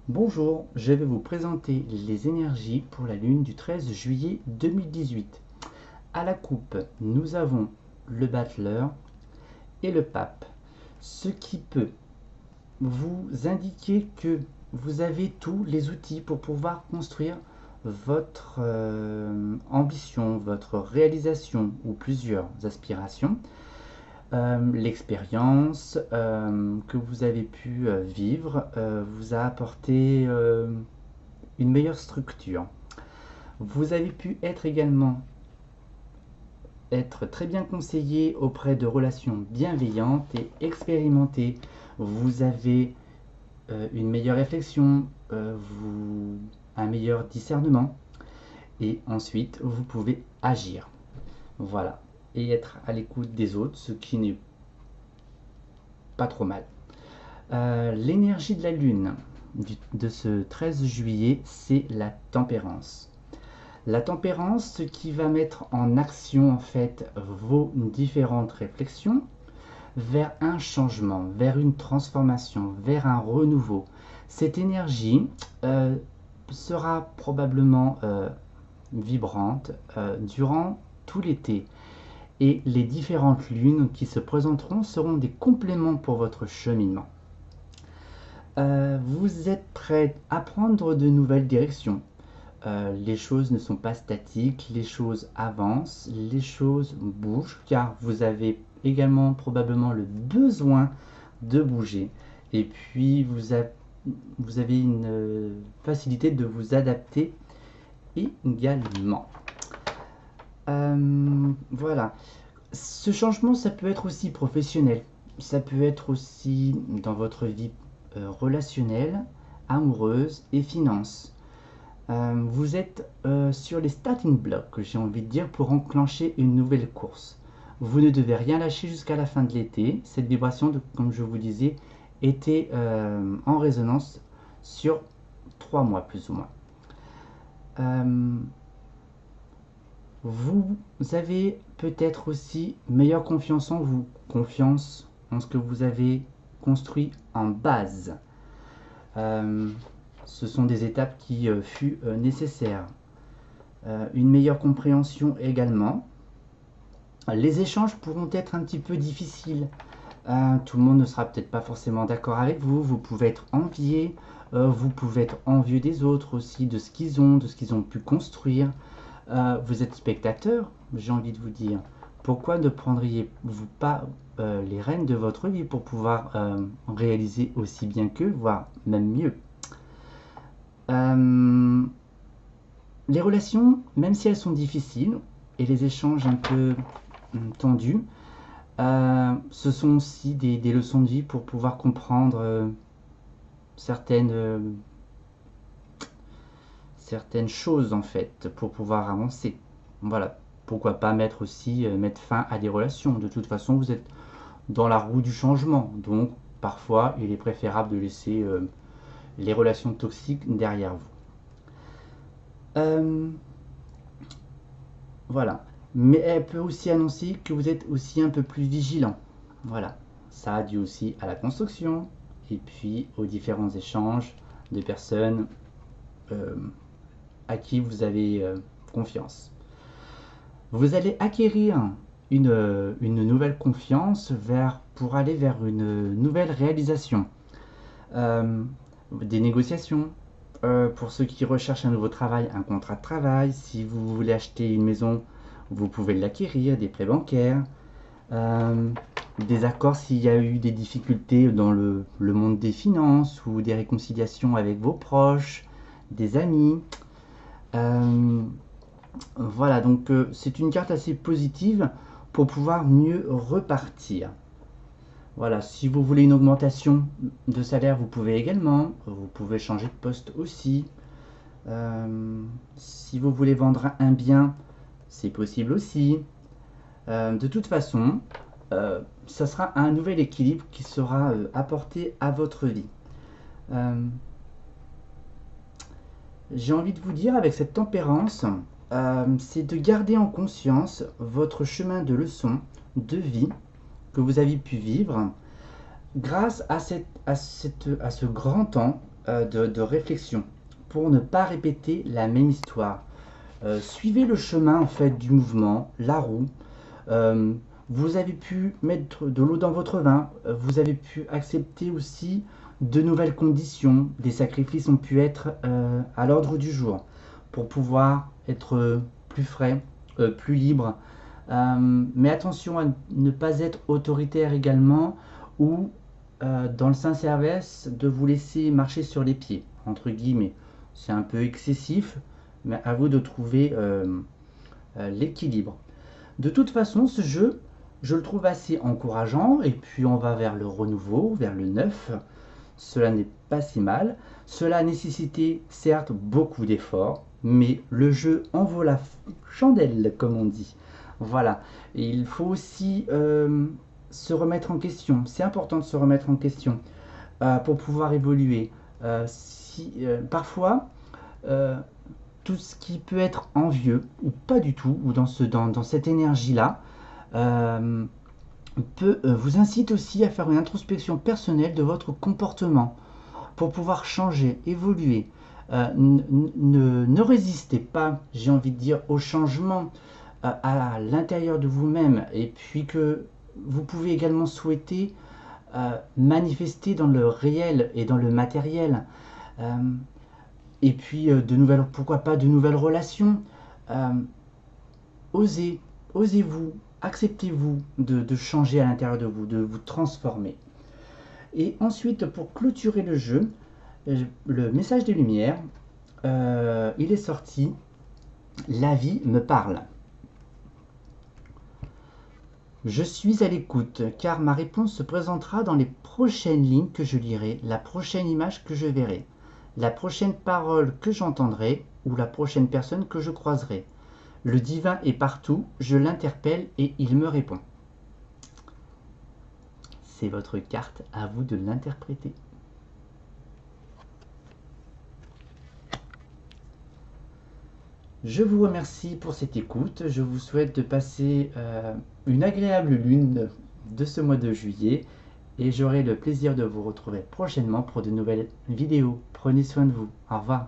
Bonjour, je vais vous présenter les énergies pour la lune du 13 juillet 2018. À la coupe, nous avons le battleur et le pape, ce qui peut vous indiquer que vous avez tous les outils pour pouvoir construire votre ambition, votre réalisation ou plusieurs aspirations. L'expérience que vous avez pu vivre vous a apporté une meilleure structure. Vous avez pu être très bien conseillé auprès de relations bienveillantes et expérimentées. Vous avez une meilleure réflexion, un meilleur discernement et ensuite vous pouvez agir. Voilà. Et être à l'écoute des autres, ce qui n'est pas trop mal. L'énergie de la lune de ce 13 juillet, c'est la tempérance. La tempérance, ce qui va mettre en action en fait vos différentes réflexions vers un changement, vers une transformation, vers un renouveau. Cette énergie sera probablement vibrante durant tout l'été. Et les différentes lunes qui se présenteront seront des compléments pour votre cheminement. Vous êtes prêt à prendre de nouvelles directions. Les choses ne sont pas statiques, les choses avancent, les choses bougent, car vous avez également probablement le besoin de bouger. Et puis vous avez une facilité de vous adapter également. Voilà. Ce changement, ça peut être aussi professionnel. Ça peut être aussi dans votre vie relationnelle, amoureuse et finance. Vous êtes sur les starting blocks, j'ai envie de dire, pour enclencher une nouvelle course. Vous ne devez rien lâcher jusqu'à la fin de l'été. Cette vibration, comme je vous disais, était en résonance sur 3 mois plus ou moins. Vous avez peut-être aussi meilleure confiance en vous, confiance en ce que vous avez construit en base. Ce sont des étapes qui furent nécessaires. Une meilleure compréhension également. Les échanges pourront être un petit peu difficiles. Tout le monde ne sera peut-être pas forcément d'accord avec vous. Vous pouvez être envié. Vous pouvez être envieux des autres aussi, de ce qu'ils ont, de ce qu'ils ont pu construire. Vous êtes spectateur, j'ai envie de vous dire. Pourquoi ne prendriez-vous pas les rênes de votre vie pour pouvoir réaliser aussi bien qu'eux, voire même mieux? Les relations, même si elles sont difficiles, et les échanges un peu tendus, ce sont aussi des leçons de vie pour pouvoir comprendre certaines choses en fait, pour pouvoir avancer. Voilà. Pourquoi pas mettre fin à des relations. De toute façon, vous êtes dans la roue du changement. Donc, parfois, il est préférable de laisser les relations toxiques derrière vous. Voilà. Mais elle peut aussi annoncer que vous êtes aussi un peu plus vigilant. Voilà. Ça a dû aussi à la construction et puis aux différents échanges de personnes à qui vous avez confiance. Vous allez acquérir une nouvelle confiance pour aller vers une nouvelle réalisation. Des négociations. Pour ceux qui recherchent un nouveau travail, un contrat de travail. Si vous voulez acheter une maison, vous pouvez l'acquérir, des prêts bancaires. Des accords s'il y a eu des difficultés dans le monde des finances ou des réconciliations avec vos proches, des amis. Voilà, donc c'est une carte assez positive pour pouvoir mieux repartir. Voilà, si vous voulez une augmentation de salaire, vous pouvez également. Vous pouvez changer de poste aussi. Si vous voulez vendre un bien, c'est possible aussi. De toute façon, ça sera un nouvel équilibre qui sera apporté à votre vie. J'ai envie de vous dire, avec cette tempérance, c'est de garder en conscience votre chemin de leçon, de vie que vous avez pu vivre grâce à ce grand temps de réflexion pour ne pas répéter la même histoire. Suivez le chemin en fait du mouvement, la roue. Vous avez pu mettre de l'eau dans votre vin, vous avez pu accepter aussi de nouvelles conditions, des sacrifices ont pu être à l'ordre du jour pour pouvoir être plus frais, plus libre. Mais attention à ne pas être autoritaire également ou dans le sens inverse de vous laisser marcher sur les pieds, entre guillemets. C'est un peu excessif, mais à vous de trouver l'équilibre. De toute façon, ce jeu, je le trouve assez encourageant, et puis on va vers le renouveau, vers le neuf. Cela n'est pas si mal. Cela a nécessité certes beaucoup d'efforts, mais le jeu en vaut la chandelle, comme on dit. Voilà. Et il faut aussi se remettre en question. C'est important de se remettre en question pour pouvoir évoluer. Parfois, tout ce qui peut être envieux, ou pas du tout, ou dans cette énergie-là, vous incite aussi à faire une introspection personnelle de votre comportement pour pouvoir changer, évoluer. Ne résistez pas, j'ai envie de dire, au changement à l'intérieur de vous-même, et puis que vous pouvez également souhaiter manifester dans le réel et dans le matériel. Et puis pourquoi pas de nouvelles relations. Osez-vous, acceptez-vous de changer à l'intérieur de vous, de vous transformer. Et ensuite, pour clôturer le jeu, le message des Lumières, il est sorti. La vie me parle. Je suis à l'écoute, car ma réponse se présentera dans les prochaines lignes que je lirai, la prochaine image que je verrai, la prochaine parole que j'entendrai, ou la prochaine personne que je croiserai. Le divin est partout, je l'interpelle et il me répond. C'est votre carte, à vous de l'interpréter. Je vous remercie pour cette écoute. Je vous souhaite de passer une agréable lune de ce mois de juillet et j'aurai le plaisir de vous retrouver prochainement pour de nouvelles vidéos. Prenez soin de vous. Au revoir.